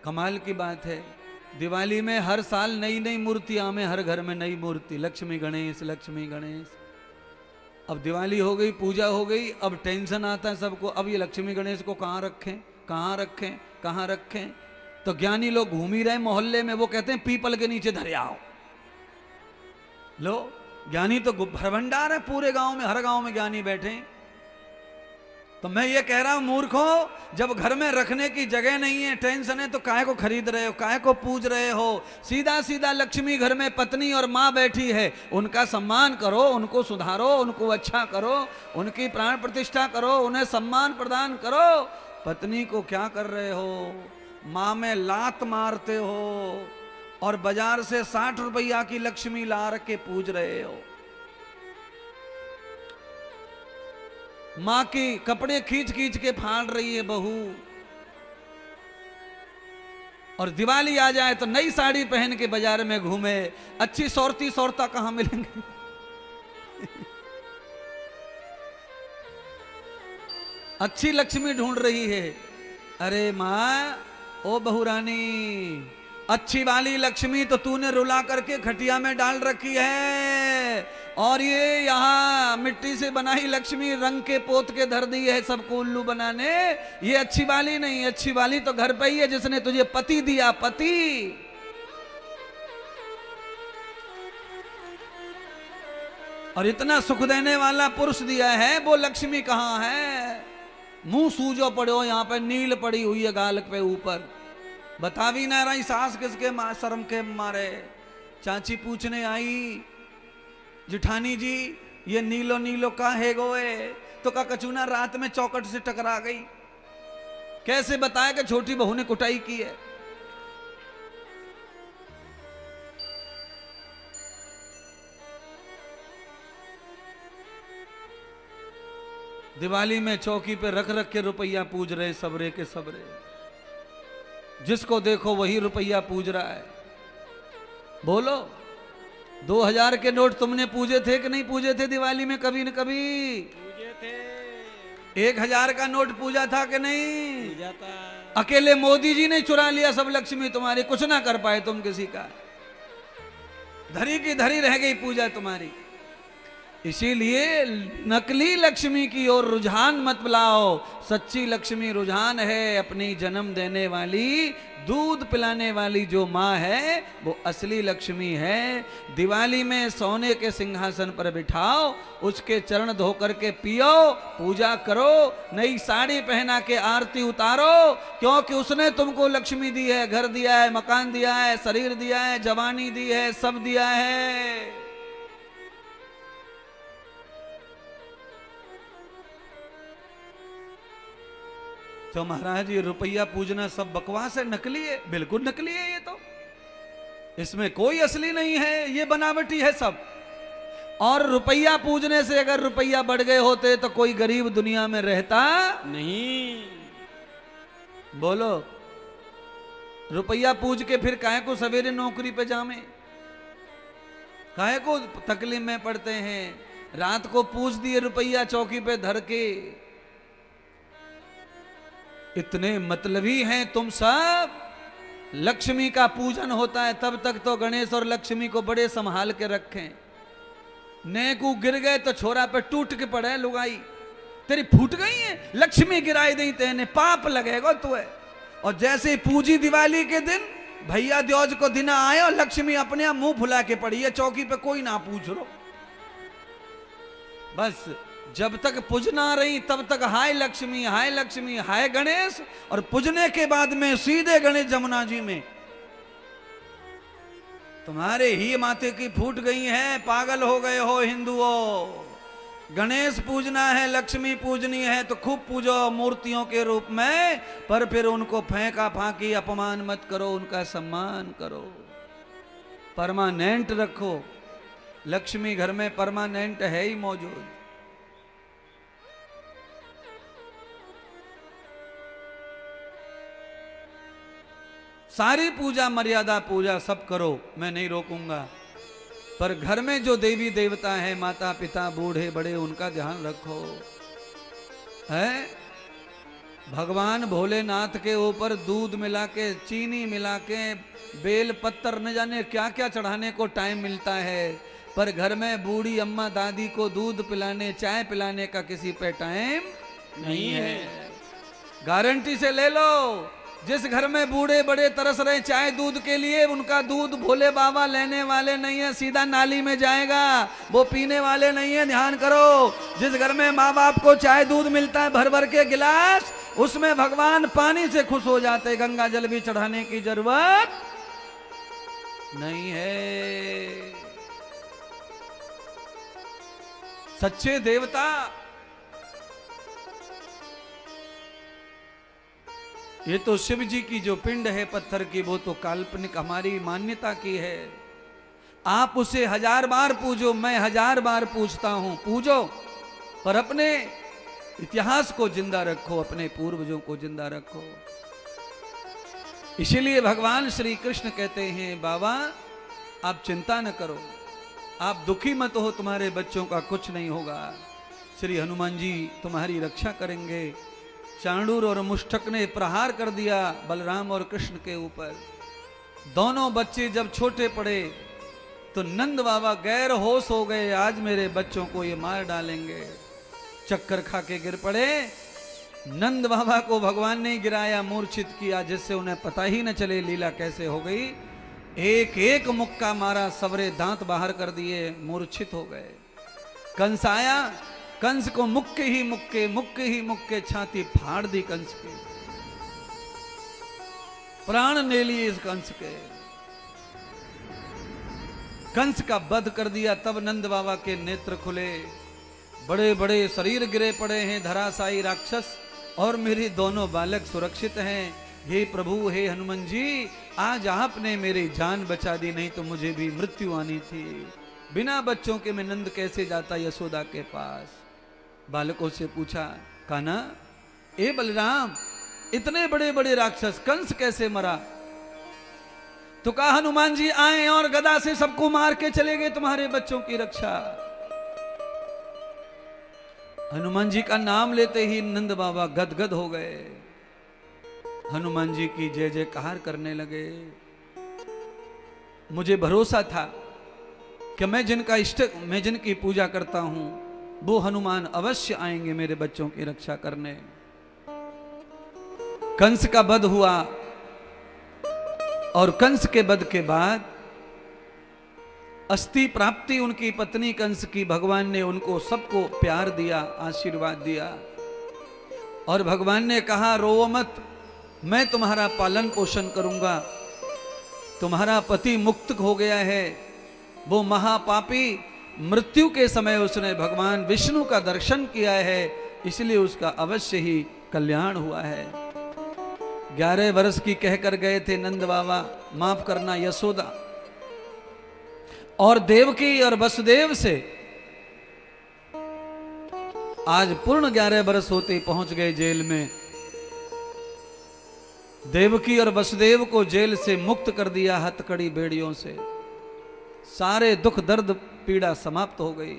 कमाल की बात है, दिवाली में हर साल नई नई मूर्तियां में, हर घर में नई मूर्ति, लक्ष्मी गणेश लक्ष्मी गणेश। अब दिवाली हो गई, पूजा हो गई, अब टेंशन आता है सबको, अब ये लक्ष्मी गणेश को कहाँ रखें कहाँ रखें कहाँ रखें। तो ज्ञानी लोग घूम ही रहे मोहल्ले में, वो कहते हैं पीपल के नीचे धरे आओ। लो, ज्ञानी तो भरभंडार है पूरे गांव में, हर गांव में ज्ञानी बैठे। तो मैं ये कह रहा हूं मूर्खों, जब घर में रखने की जगह नहीं है, टेंशन है, तो काहे को खरीद रहे हो, काहे को पूज रहे हो। सीधा सीधा लक्ष्मी घर में पत्नी और माँ बैठी है, उनका सम्मान करो, उनको सुधारो, उनको अच्छा करो, उनकी प्राण प्रतिष्ठा करो, उन्हें सम्मान प्रदान करो। पत्नी को क्या कर रहे हो, माँ में लात मारते हो और बाजार से 60 रुपया की लक्ष्मी ला के पूज रहे हो। माँ की कपड़े खींच खींच के फाड़ रही है बहू, और दिवाली आ जाए तो नई साड़ी पहन के बाजार में घूमे। अच्छी सौरती सौरता कहां मिलेंगे। अच्छी लक्ष्मी ढूंढ रही है। अरे माँ, ओ बहू रानी, अच्छी वाली लक्ष्मी तो तूने रुला करके खटिया में डाल रखी है, और ये यहाँ मिट्टी से बनाई लक्ष्मी रंग के पोत के धर दी है सबको उल्लू बनाने। ये अच्छी वाली नहीं, अच्छी वाली तो घर पे ही है जिसने तुझे पति दिया, पति। और इतना सुख देने वाला पुरुष दिया है, वो लक्ष्मी कहाँ है। मुंह सूजो पड़ो, यहाँ पे नील पड़ी हुई है गाल पे ऊपर, बता भी ना रही सास किसके शर्म के मारे। चाची पूछने आई, जिठानी जी ये नीलो नीलो का है गोए, तो का कचूना रात में चौकट से टकरा गई। कैसे बताया कि छोटी बहू ने कुटाई की है। दिवाली में चौकी पे रख रख के रुपया पूज रहे, सबरे के सबरे, जिसको देखो वही रुपया पूज रहा है। बोलो, 2000 के नोट तुमने पूजे थे कि नहीं पूजे थे दिवाली में? कभी न कभी पूजे थे। 1000 का नोट पूजा था कि नहीं? पूजा था। अकेले मोदी जी ने चुरा लिया सब लक्ष्मी तुम्हारी, कुछ ना कर पाए तुम किसी का, धरी की धरी रह गई पूजा तुम्हारी। इसीलिए नकली लक्ष्मी की ओर रुझान मत लाओ, सच्ची लक्ष्मी रुझान है, अपनी जन्म देने वाली, दूध पिलाने वाली जो माँ है वो असली लक्ष्मी है। दिवाली में सोने के सिंहासन पर बिठाओ, उसके चरण धो करके पियो, पूजा करो, नई साड़ी पहना के आरती उतारो, क्योंकि उसने तुमको लक्ष्मी दी है, घर दिया है, मकान दिया है, शरीर दिया है, जवानी दी है, सब दिया है। तो महाराज ये रुपया पूजना सब बकवास है, नकली है, बिल्कुल नकली है ये तो, इसमें कोई असली नहीं है, ये बनावटी है सब। और रुपया पूजने से अगर रुपया बढ़ गए होते तो कोई गरीब दुनिया में रहता नहीं। बोलो, रुपया पूज के फिर काहे को सवेरे नौकरी पे जामे, काहे को तकलीफ में पड़ते हैं। रात को पूज दिए रुपया चौकी पे धर के। इतने मतलबी हैं तुम सब। लक्ष्मी का पूजन होता है तब तक तो गणेश और लक्ष्मी को बड़े संभाल के रखें। नेकू गिर गए तो छोरा पे टूट के पड़े, लुगाई तेरी फूट गई है, लक्ष्मी गिराई दी तेने, पाप लगेगा तुए। और जैसे पूजी दिवाली के दिन भैया द्योज को दिन आए और लक्ष्मी अपने आप मुंह फुला के पड़ी है चौकी पे, कोई ना पूछ लो। बस जब तक पूजना रही तब तक हाय लक्ष्मी हाय लक्ष्मी हाय गणेश, और पूजने के बाद में सीधे गणेश जमुना जी में। तुम्हारे ही माथे की फूट गई है, पागल हो गए हो हिंदुओं। गणेश पूजना है, लक्ष्मी पूजनी है तो खूब पूजो मूर्तियों के रूप में, पर फिर उनको फेंका फांकी अपमान मत करो, उनका सम्मान करो, परमानेंट रखो। लक्ष्मी घर में परमानेंट है ही मौजूद। सारी पूजा मर्यादा पूजा सब करो, मैं नहीं रोकूंगा, पर घर में जो देवी देवता है, माता पिता बूढ़े बड़े, उनका ध्यान रखो। है भगवान भोलेनाथ के ऊपर दूध मिला के, चीनी मिला के, बेल पत्तर न जाने क्या क्या चढ़ाने को टाइम मिलता है, पर घर में बूढ़ी अम्मा दादी को दूध पिलाने, चाय पिलाने का किसी पे टाइम नहीं है। गारंटी से ले लो, जिस घर में बूढ़े बड़े तरस रहे चाय दूध के लिए, उनका दूध भोले बाबा लेने वाले नहीं है, सीधा नाली में जाएगा, वो पीने वाले नहीं है। ध्यान करो, जिस घर में माँ बाप को चाय दूध मिलता है भर भर के गिलास, उसमें भगवान पानी से खुश हो जाते, गंगा जल भी चढ़ाने की जरूरत नहीं है। सच्चे देवता ये तो शिव जी की जो पिंड है पत्थर की, वो तो काल्पनिक हमारी मान्यता की है। आप उसे 1000 बार पूजो, मैं 1000 बार पूजता हूं, पूजो, पर अपने इतिहास को जिंदा रखो, अपने पूर्वजों को जिंदा रखो। इसीलिए भगवान श्री कृष्ण कहते हैं, बाबा आप चिंता न करो, आप दुखी मत हो, तुम्हारे बच्चों का कुछ नहीं होगा। श्री हनुमान जी तुम्हारी रक्षा करेंगे। चांडूर और मुष्टक ने प्रहार कर दिया बलराम और कृष्ण के ऊपर। दोनों बच्चे जब छोटे पड़े तो नंद बाबा गैर होश हो गए, आज मेरे बच्चों को ये मार डालेंगे। चक्कर खा के गिर पड़े। नंद बाबा को भगवान ने गिराया, मूर्छित किया, जिससे उन्हें पता ही न चले लीला कैसे हो गई। एक एक मुक्का मारा, सबरे दांत बाहर कर दिए, मूर्छित हो गए। कंस आया, कंस को मुक्के ही मुक्के छाती फाड़ दी कंस की, प्राण ले लिए इस कंस के, कंस का वध कर दिया। तब नंद बाबा के नेत्र खुले, बड़े बड़े शरीर गिरे पड़े हैं धराशायी राक्षस, और मेरे दोनों बालक सुरक्षित हैं। हे प्रभु, हे हनुमान जी, आज आपने मेरी जान बचा दी, नहीं तो मुझे भी मृत्यु आनी थी। बिना बच्चों के मैं नंद कैसे जाता यशोदा के पास। बालकों से पूछा, कान्हा, ए बलराम, इतने बड़े बड़े राक्षस कंस कैसे मरा? तो कहा, हनुमान जी आए और गदा से सबको मार के चले गए तुम्हारे बच्चों की रक्षा। हनुमान जी का नाम लेते ही नंद बाबा गदगद हो गए, हनुमान जी की जय जयकार करने लगे। मुझे भरोसा था कि मैं जिनकी पूजा करता हूं वो हनुमान अवश्य आएंगे मेरे बच्चों की रक्षा करने। कंस का वध हुआ, और कंस के वध के बाद अस्थि प्राप्ति उनकी पत्नी कंस की, भगवान ने उनको सबको प्यार दिया, आशीर्वाद दिया, और भगवान ने कहा, रो मत, मैं तुम्हारा पालन पोषण करूंगा। तुम्हारा पति मुक्त हो गया है, वो महापापी, मृत्यु के समय उसने भगवान विष्णु का दर्शन किया है, इसलिए उसका अवश्य ही कल्याण हुआ है। 11 वर्ष की कहकर गए थे नंद बाबा, माफ करना यशोदा, और देवकी और वसुदेव से आज पूर्ण 11 वर्ष होते पहुंच गए जेल में। देवकी और वसुदेव को जेल से मुक्त कर दिया हथकड़ी बेड़ियों से, सारे दुख दर्द पीड़ा समाप्त हो गई।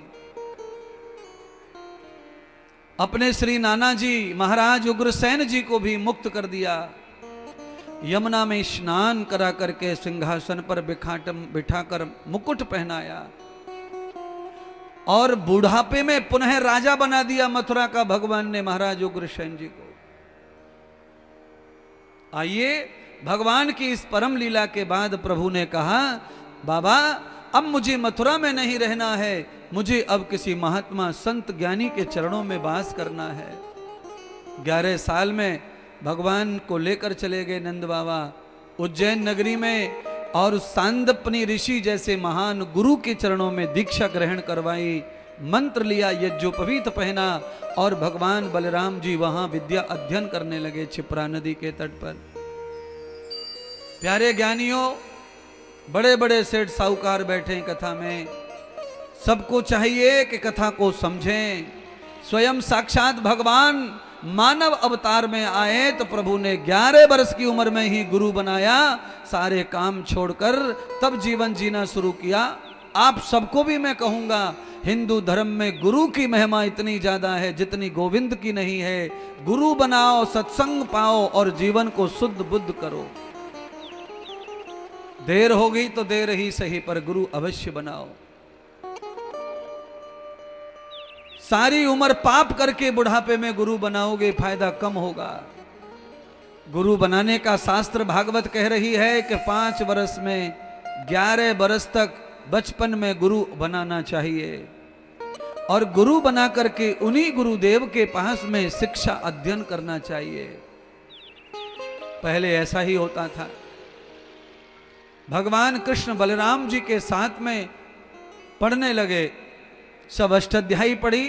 अपने श्री नाना जी महाराज उग्रसेन जी को भी मुक्त कर दिया, यमुना में स्नान करा करके सिंहासन पर बिठाकर मुकुट पहनाया, और बुढ़ापे में पुनः राजा बना दिया मथुरा का भगवान ने महाराज उग्रसेन जी को। आइए, भगवान की इस परम लीला के बाद प्रभु ने कहा, बाबा अब मुझे मथुरा में नहीं रहना है, मुझे अब किसी महात्मा संत ज्ञानी के चरणों में वास करना है। 11 साल में भगवान को लेकर चले गए नंद बाबा उज्जैन नगरी में, और सांदपनी ऋषि जैसे महान गुरु के चरणों में दीक्षा ग्रहण करवाई, मंत्र लिया, यज्ञोपवीत पहना, और भगवान बलराम जी वहां विद्या अध्ययन करने लगे क्षिप्रा नदी के तट पर। प्यारे ज्ञानियों, बड़े बड़े सेठ साहूकार बैठे हैं कथा में, सबको चाहिए कि कथा को समझें। स्वयं साक्षात भगवान मानव अवतार में आए तो प्रभु ने 11 वर्ष की उम्र में ही गुरु बनाया, सारे काम छोड़कर तब जीवन जीना शुरू किया। आप सबको भी मैं कहूंगा हिंदू धर्म में गुरु की महिमा इतनी ज्यादा है जितनी गोविंद की नहीं है। गुरु बनाओ, सत्संग पाओ और जीवन को शुद्ध बुद्ध करो। देर हो गई तो देर ही सही, पर गुरु अवश्य बनाओ। सारी उम्र पाप करके बुढ़ापे में गुरु बनाओगे, फायदा कम होगा। गुरु बनाने का शास्त्र भागवत कह रही है कि 5 वर्ष में 11 वर्ष तक बचपन में गुरु बनाना चाहिए और गुरु बना करके उन्हीं गुरुदेव के पास में शिक्षा अध्ययन करना चाहिए। पहले ऐसा ही होता था। भगवान कृष्ण बलराम जी के साथ में पढ़ने लगे, सब अष्टाध्यायी पढ़ी,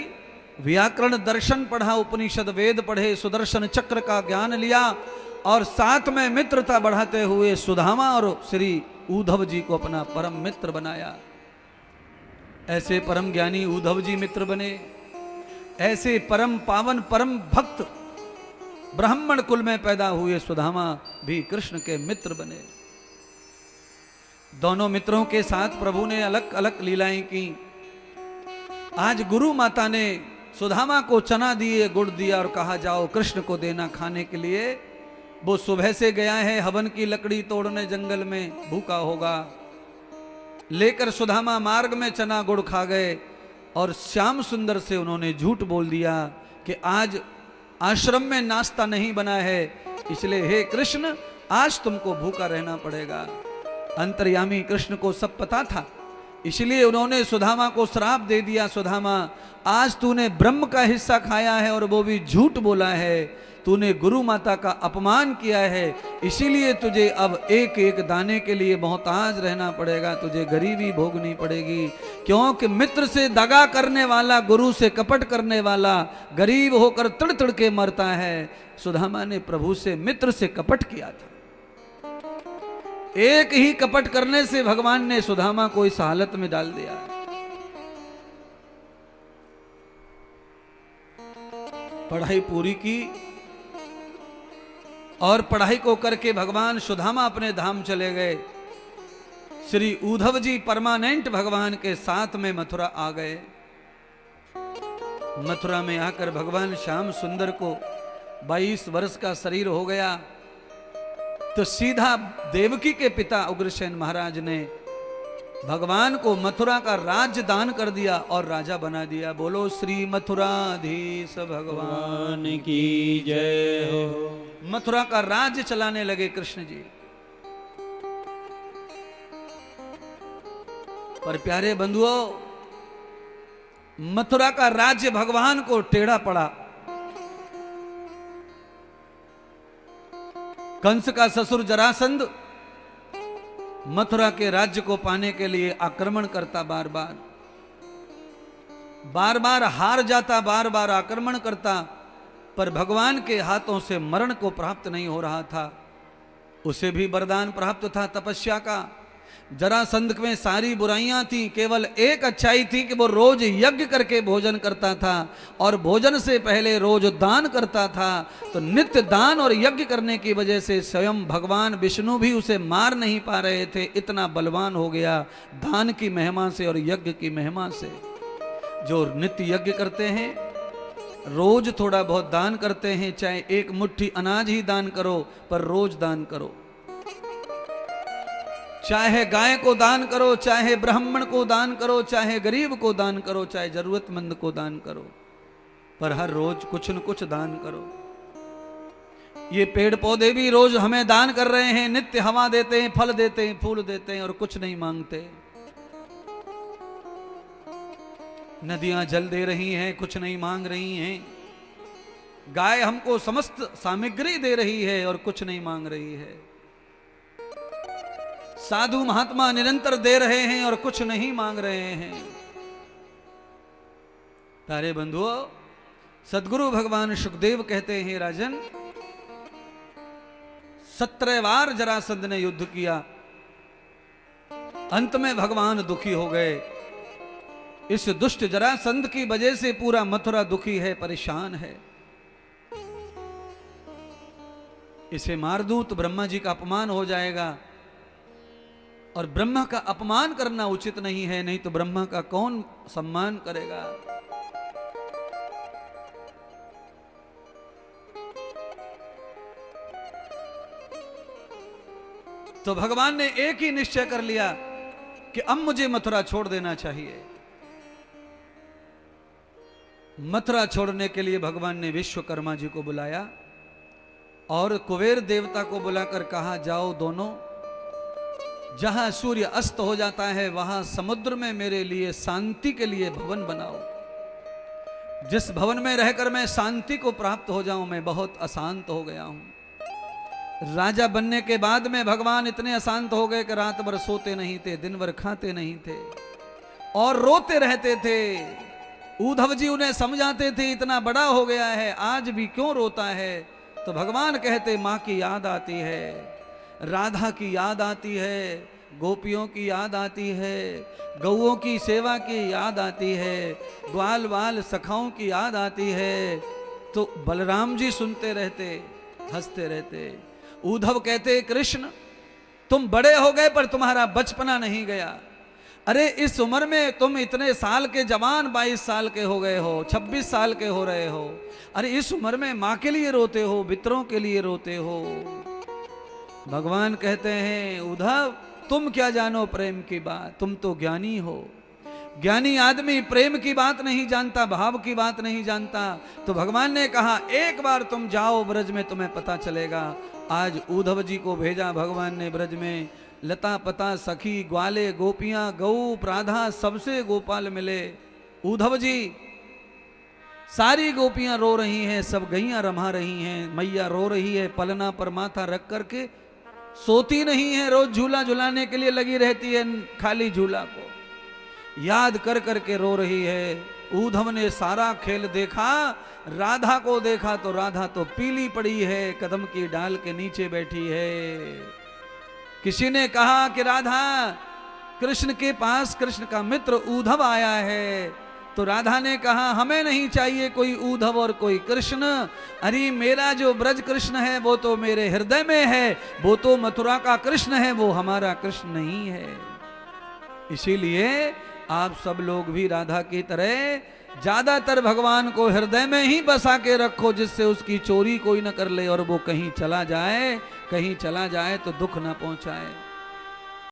व्याकरण दर्शन पढ़ा, उपनिषद वेद पढ़े, सुदर्शन चक्र का ज्ञान लिया और साथ में मित्रता बढ़ाते हुए सुदामा और श्री उद्धव जी को अपना परम मित्र बनाया। ऐसे परम ज्ञानी उद्धव जी मित्र बने। ऐसे परम पावन परम भक्त ब्राह्मण कुल में पैदा हुए सुदामा भी कृष्ण के मित्र बने। दोनों मित्रों के साथ प्रभु ने अलग अलग लीलाएं की। आज गुरु माता ने सुदामा को चना दिए, गुड़ दिया और कहा जाओ कृष्ण को देना खाने के लिए। वो सुबह से गया है हवन की लकड़ी तोड़ने जंगल में, भूखा होगा। लेकर सुदामा मार्ग में चना गुड़ खा गए और श्याम सुंदर से उन्होंने झूठ बोल दिया कि आज आश्रम में नाश्ता नहीं बना है, इसलिए हे कृष्ण आज तुमको भूखा रहना पड़ेगा। अंतर्यामी कृष्ण को सब पता था, इसलिए उन्होंने सुदामा को श्राप दे दिया। सुदामा आज तूने ब्रह्म का हिस्सा खाया है और वो भी झूठ बोला है, तूने गुरु माता का अपमान किया है, इसीलिए तुझे अब एक एक दाने के लिए मोहताज रहना पड़ेगा, तुझे गरीबी भोगनी पड़ेगी। क्योंकि मित्र से दगा करने वाला, गुरु से कपट करने वाला गरीब होकर तड़ तड़ के मरता है। सुदामा ने प्रभु से मित्र से कपट किया था। एक ही कपट करने से भगवान ने सुदामा को इस हालत में डाल दिया। पढ़ाई पूरी की और पढ़ाई को करके भगवान सुदामा अपने धाम चले गए। श्री उद्धव जी परमानेंट भगवान के साथ में मथुरा आ गए। मथुरा में आकर भगवान श्याम सुंदर को 22 वर्ष का शरीर हो गया तो सीधा देवकी के पिता उग्रसेन महाराज ने भगवान को मथुरा का राज्य दान कर दिया और राजा बना दिया। बोलो श्री मथुराधीश भगवान की जय हो। मथुरा का राज्य चलाने लगे कृष्ण जी। पर प्यारे बंधुओं, मथुरा का राज्य भगवान को टेढ़ा पड़ा। कंस का ससुर जरासंध मथुरा के राज्य को पाने के लिए आक्रमण करता, बार बार हार जाता, बार बार आक्रमण करता, पर भगवान के हाथों से मरण को प्राप्त नहीं हो रहा था। उसे भी वरदान प्राप्त था तपस्या का। जरासंध में सारी बुराइयां थी, केवल एक अच्छाई थी कि वो रोज यज्ञ करके भोजन करता था और भोजन से पहले रोज दान करता था। तो नित्य दान और यज्ञ करने की वजह से स्वयं भगवान विष्णु भी उसे मार नहीं पा रहे थे, इतना बलवान हो गया दान की महिमा से और यज्ञ की महिमा से। जो नित्य यज्ञ करते हैं, रोज थोड़ा बहुत दान करते हैं, चाहे एक मुट्ठी अनाज ही दान करो, पर रोज दान करो। चाहे गाय को दान करो, चाहे ब्राह्मण को दान करो, चाहे गरीब को दान करो, चाहे जरूरतमंद को दान करो, पर हर रोज कुछ न कुछ दान करो। ये पेड़ पौधे भी रोज हमें दान कर रहे हैं, नित्य हवा देते हैं, फल देते हैं, फूल देते हैं और कुछ नहीं मांगते। नदियां जल दे रही हैं, कुछ नहीं मांग रही हैं। गाय हमको समस्त सामग्री दे रही है और कुछ नहीं मांग रही है। साधु महात्मा निरंतर दे रहे हैं और कुछ नहीं मांग रहे हैं। प्यारे बंधुओं, सदगुरु भगवान सुखदेव कहते हैं, राजन 17 बार जरासंध ने युद्ध किया, अंत में भगवान दुखी हो गए। इस दुष्ट जरासंध की वजह से पूरा मथुरा दुखी है, परेशान है। इसे मार दूं तो ब्रह्मा जी का अपमान हो जाएगा। और ब्रह्मा का अपमान करना उचित नहीं है, नहीं तो ब्रह्मा का कौन सम्मान करेगा। तो भगवान ने एक ही निश्चय कर लिया कि अब मुझे मथुरा छोड़ देना चाहिए। मथुरा छोड़ने के लिए भगवान ने विश्वकर्मा जी को बुलाया और कुबेर देवता को बुलाकर कहा, जाओ दोनों, जहां सूर्य अस्त हो जाता है वहां समुद्र में मेरे लिए शांति के लिए भवन बनाओ। जिस भवन में रहकर मैं शांति को प्राप्त हो जाऊं, मैं बहुत अशांत हो गया हूं। राजा बनने के बाद में भगवान इतने अशांत हो गए कि रात भर सोते नहीं थे, दिन भर खाते नहीं थे और रोते रहते थे। उद्धव जी उन्हें समझाते थे, इतना बड़ा हो गया है, आज भी क्यों रोता है। तो भगवान कहते, माँ की याद आती है, राधा की याद आती है, गोपियों की याद आती है, गौओं की सेवा की याद आती है, ग्वाल वाल सखाओं की याद आती है। तो बलराम जी सुनते रहते, हंसते रहते। उद्धव कहते, कृष्ण तुम बड़े हो गए पर तुम्हारा बचपना नहीं गया। अरे इस उम्र में तुम इतने साल के जवान, 22 साल के हो गए हो, 26 साल के हो रहे हो। अरे इस उम्र में माँ के लिए रोते हो, मित्रों के लिए रोते हो। भगवान कहते हैं, उद्धव तुम क्या जानो प्रेम की बात, तुम तो ज्ञानी हो। ज्ञानी आदमी प्रेम की बात नहीं जानता, भाव की बात नहीं जानता। तो भगवान ने कहा, एक बार तुम जाओ ब्रज में, तुम्हें पता चलेगा। आज उद्धव जी को भेजा भगवान ने ब्रज में। लता पता सखी, ग्वाले, गोपियां, गौ, राधा, सबसे गोपाल मिले। उद्धव जी, सारी गोपियां रो रही हैं, सब गैयां रमा रही हैं। मैया रो रही है, पलना पर माथा रख करके, सोती नहीं है, रोज झूला झुलाने के लिए लगी रहती है, खाली झूला को याद कर करके रो रही है। उद्धव ने सारा खेल देखा, राधा को देखा तो राधा तो पीली पड़ी है, कदम की डाल के नीचे बैठी है। किसी ने कहा कि राधा, कृष्ण के पास कृष्ण का मित्र उद्धव आया है। तो राधा ने कहा, हमें नहीं चाहिए कोई उद्धव और कोई कृष्ण। अरे मेरा जो ब्रज कृष्ण है वो तो मेरे हृदय में है, वो तो मथुरा का कृष्ण है, वो हमारा कृष्ण नहीं है। इसीलिए आप सब लोग भी राधा की तरह ज्यादातर भगवान को हृदय में ही बसा के रखो, जिससे उसकी चोरी कोई न कर ले और वो कहीं चला जाए तो दुख न पहुंचाए।